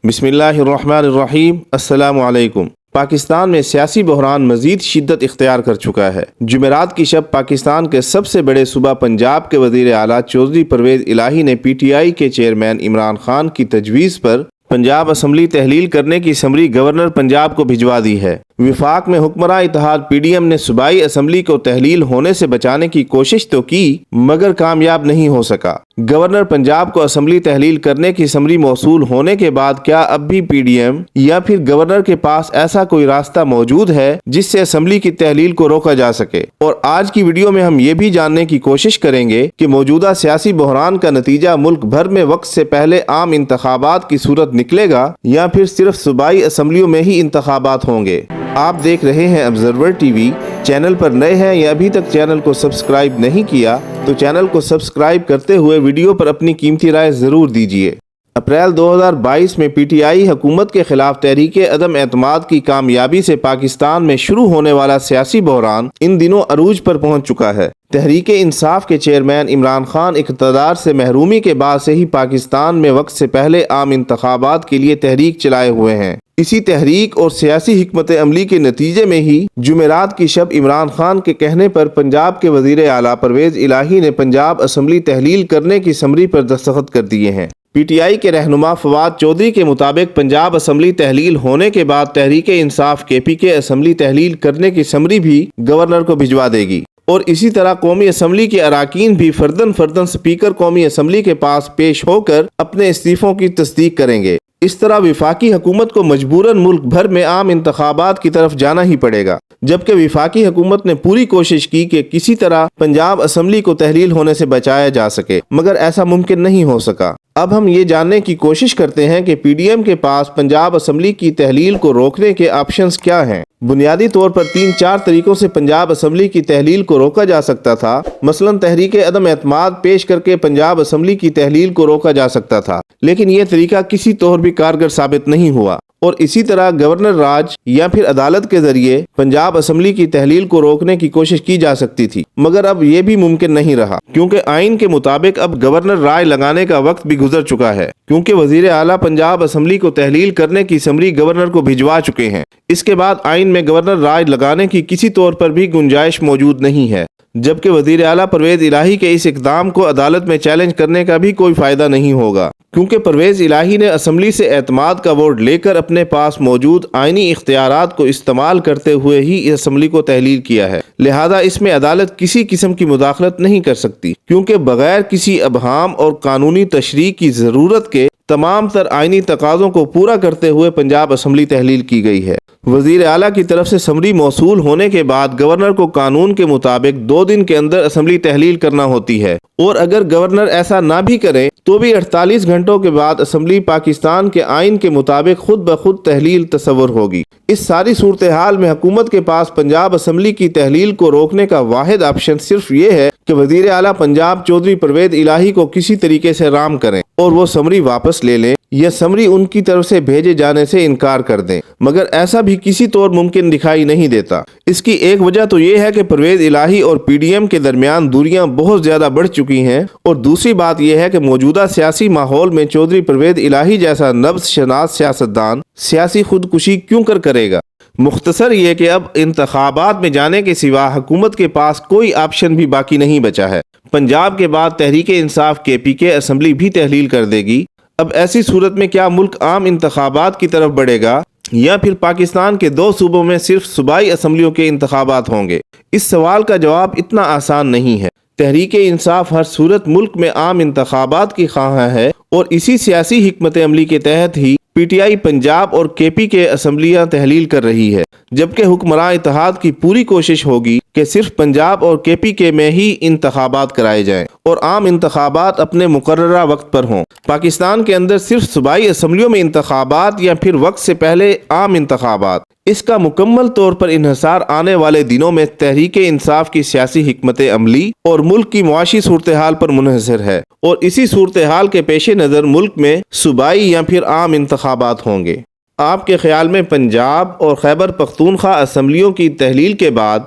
بسم اللہ الرحمن الرحیم۔ السلام علیکم۔ پاکستان میں سیاسی بحران مزید شدت اختیار کر چکا ہے۔ جمعرات کی شب پاکستان کے سب سے بڑے صوبہ پنجاب کے وزیر اعلیٰ چودھری پرویز الہی نے پی ٹی آئی کے چیئرمین عمران خان کی تجویز پر پنجاب اسمبلی تحلیل کرنے کی سمری گورنر پنجاب کو بھجوا دی ہے۔ وفاق میں حکمراں اتحاد پی ڈی ایم نے صوبائی اسمبلی کو تحلیل ہونے سے بچانے کی کوشش تو کی مگر کامیاب نہیں ہو سکا۔ گورنر پنجاب کو اسمبلی تحلیل کرنے کی سمری موصول ہونے کے بعد کیا اب بھی پی ڈی ایم یا پھر گورنر کے پاس ایسا کوئی راستہ موجود ہے جس سے اسمبلی کی تحلیل کو روکا جا سکے؟ اور آج کی ویڈیو میں ہم یہ بھی جاننے کی کوشش کریں گے کہ موجودہ سیاسی بحران کا نتیجہ ملک بھر میں وقت سے پہلے عام انتخابات کی صورت نکلے گا یا پھر صرف صوبائی اسمبلیوں میں ہی انتخابات ہوں گے۔ آپ دیکھ رہے ہیں آبزرور ٹی وی۔ چینل پر نئے ہیں یا ابھی تک چینل کو سبسکرائب نہیں کیا تو چینل کو سبسکرائب کرتے ہوئے ویڈیو پر اپنی قیمتی رائے ضرور دیجیے۔ اپریل 2022 میں پی ٹی آئی حکومت کے خلاف تحریک عدم اعتماد کی کامیابی سے پاکستان میں شروع ہونے والا سیاسی بحران ان دنوں عروج پر پہنچ چکا ہے۔ تحریک انصاف کے چیئرمین عمران خان اقتدار سے محرومی کے بعد سے ہی پاکستان میں وقت سے پہلے عام انتخابات کے لیے تحریک چلائے ہوئے ہیں۔ اسی تحریک اور سیاسی حکمت عملی کے نتیجے میں ہی جمعرات کی شب عمران خان کے کہنے پر پنجاب کے وزیر اعلیٰ پرویز الہی نے پنجاب اسمبلی تحلیل کرنے کی سمری پر دستخط کر دیے ہیں۔ پی ٹی آئی کے رہنما فواد چودھری کے مطابق پنجاب اسمبلی تحلیل ہونے کے بعد تحریک انصاف کے پی کے اسمبلی تحلیل کرنے کی سمری بھی گورنر کو بھجوا دے گی اور اسی طرح قومی اسمبلی کے اراکین بھی فرداً سپیکر قومی اسمبلی کے پاس پیش ہو کر اپنے استعفوں کی تصدیق کریں گے۔ اس طرح وفاقی حکومت کو مجبوراً ملک بھر میں عام انتخابات کی طرف جانا ہی پڑے گا، جبکہ وفاقی حکومت نے پوری کوشش کی کہ کسی طرح پنجاب اسمبلی کو تحلیل ہونے سے بچایا جا سکے مگر ایسا ممکن نہیں ہو سکا۔ اب ہم یہ جاننے کی کوشش کرتے ہیں کہ پی ڈی ایم کے پاس پنجاب اسمبلی کی تحلیل کو روکنے کے آپشنز کیا ہیں۔ بنیادی طور پر 3-4 طریقوں سے پنجاب اسمبلی کی تحلیل کو روکا جا سکتا تھا۔ مثلاً تحریک عدم اعتماد پیش کر کے پنجاب اسمبلی کی تحلیل کو روکا جا سکتا تھا، لیکن یہ طریقہ کسی طور بھی کارگر ثابت نہیں ہوا۔ اور اسی طرح گورنر راج یا پھر عدالت کے ذریعے پنجاب اسمبلی کی تحلیل کو روکنے کی کوشش کی جا سکتی تھی، مگر اب یہ بھی ممکن نہیں رہا کیونکہ آئین کے مطابق اب گورنر رائے لگانے کا وقت بھی گزر چکا ہے، کیونکہ وزیر اعلیٰ پنجاب اسمبلی کو تحلیل کرنے کی سمری گورنر کو بھجوا چکے ہیں۔ اس کے بعد آئین میں گورنر رائے لگانے کی کسی طور پر بھی گنجائش موجود نہیں ہے، جبکہ وزیر اعلیٰ پرویز الہی کے اس اقدام کو عدالت میں چیلنج کرنے کا بھی کوئی فائدہ نہیں ہوگا، کیونکہ پرویز الہی نے اسمبلی سے اعتماد کا ووٹ لے کر اپنے پاس موجود آئینی اختیارات کو استعمال کرتے ہوئے ہی اس اسمبلی کو تحلیل کیا ہے، لہذا اس میں عدالت کسی قسم کی مداخلت نہیں کر سکتی، کیونکہ بغیر کسی ابہام اور قانونی تشریح کی ضرورت کے تمام تر آئینی تقاضوں کو پورا کرتے ہوئے پنجاب اسمبلی تحلیل کی گئی ہے۔ وزیر اعلیٰ کی طرف سے سمری موصول ہونے کے بعد گورنر کو قانون کے مطابق 2 دن کے اندر اسمبلی تحلیل کرنا ہوتی ہے، اور اگر گورنر ایسا نہ بھی کرے تو بھی 48 گھنٹوں کے بعد اسمبلی پاکستان کے آئین کے مطابق خود بخود تحلیل تصور ہوگی۔ اس ساری صورتحال میں حکومت کے پاس پنجاب اسمبلی کی تحلیل کو روکنے کا واحد آپشن صرف یہ ہے کہ وزیر اعلیٰ پنجاب چودھری پرویز الہی کو کسی طریقے سے رام کریں اور وہ سمری واپس لے لیں یا سمری ان کی طرف سے بھیجے جانے سے انکار کر دیں، مگر ایسا بھی کسی طور ممکن دکھائی نہیں دیتا۔ اس کی ایک وجہ تو یہ ہے کہ پرویز الہی اور پی ڈی ایم کے درمیان دوریاں بہت زیادہ بڑھ چکی ہیں، اور دوسری بات یہ ہے کہ موجودہ سیاسی ماحول میں چودھری پرویز الہی جیسا نبض شناس سیاستدان سیاسی خودکشی کیوں کرے گا؟ مختصر یہ کہ اب انتخابات میں جانے کے سوا حکومت کے پاس کوئی آپشن بھی باقی نہیں بچا ہے۔ پنجاب کے بعد تحریک انصاف کے پی کے اسمبلی بھی تحلیل کر دے گی۔ اب ایسی صورت میں کیا ملک عام انتخابات کی طرف بڑھے گا یا پھر پاکستان کے 2 صوبوں میں صرف صوبائی اسمبلیوں کے انتخابات ہوں گے؟ اس سوال کا جواب اتنا آسان نہیں ہے۔ تحریک انصاف ہر صورت ملک میں عام انتخابات کی خواہاں ہے، اور اسی سیاسی حکمت عملی کے تحت ہی پی ٹی آئی پنجاب اور کے پی کے اسمبلیاں تحلیل کر رہی ہے، جبکہ حکمراں اتحاد کی پوری کوشش ہوگی کہ صرف پنجاب اور کے پی کے میں ہی انتخابات کرائے جائیں اور عام انتخابات اپنے مقررہ وقت پر ہوں۔ پاکستان کے اندر صرف صوبائی اسمبلیوں میں انتخابات یا پھر وقت سے پہلے عام انتخابات، اس کا مکمل طور پر انحصار آنے والے دنوں میں تحریک انصاف کی سیاسی حکمت عملی اور ملک کی معاشی صورتحال پر منحصر ہے، اور اسی صورتحال کے پیش نظر ملک میں صوبائی یا پھر عام انتخابات ہوں گے۔ آپ کے خیال میں پنجاب اور خیبر پختونخوا اسمبلیوں کی تحلیل کے بعد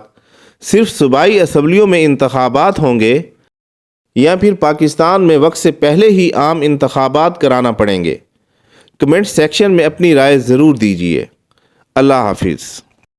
صرف صوبائی اسمبلیوں میں انتخابات ہوں گے یا پھر پاکستان میں وقت سے پہلے ہی عام انتخابات کرانا پڑیں گے؟ کمنٹ سیکشن میں اپنی رائے ضرور دیجیے۔ اللہ حافظ۔